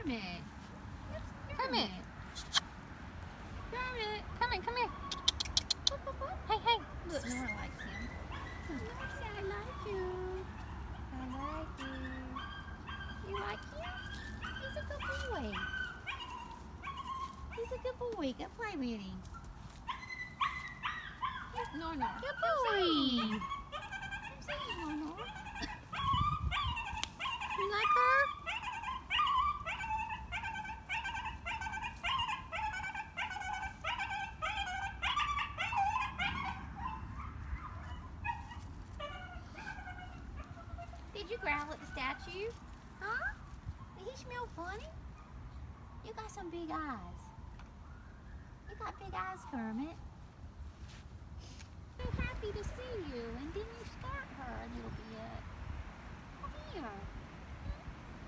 Kermit. Kermit. Kermit. Come here. Whoop, whoop, whoop. Hey, hey. Look, Nora likes him. Nora said, I like you. I like you. You like him? He's a good boy. He's a good boy. Go play with him. Nora. Good boy. Come see you, Nora. You like her? Did you growl at the statue? Huh? Did he smell funny? You got some big eyes. You got big eyes, Kermit. So happy to see you, and didn't you start her a little bit? Come here.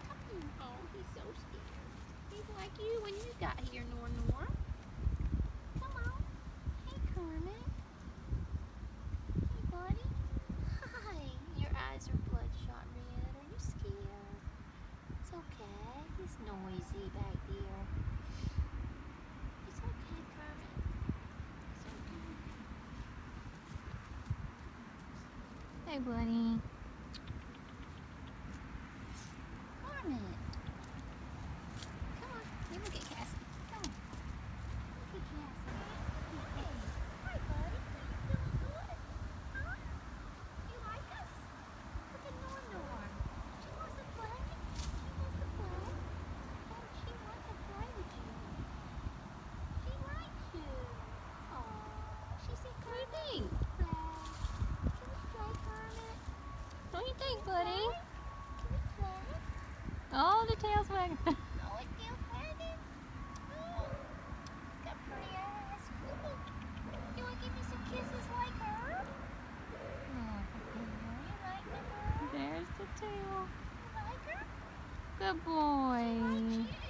Come here. Oh, he's so scared. He's like you when you got here, Nora. Come on. Hey, Kermit. Hey, buddy. Hi. Your eyes are bloodshot red. Are you scared? It's okay. He's noisy back there. It's okay, Kermit. It's okay. Hey, buddy. Kermit. Come on. You look at Cassie. Come on. Look at Cassie. Hey. Hi, buddy. You feeling good? Huh? You like us? Look at Nora. She wants to play. She wants to play. Oh, she wants to play with you. She likes you. Oh, she said, What do you think? play. Can we play, Kermit? What do you think, buddy? Can we play? Oh, the tail's wagging. Oh, it's still wagging. Oh, it's got pretty eyes. You want to give me some kisses like her? Oh, good boy. You like the girl? There's the tail. You like her? Good boy. She likes you.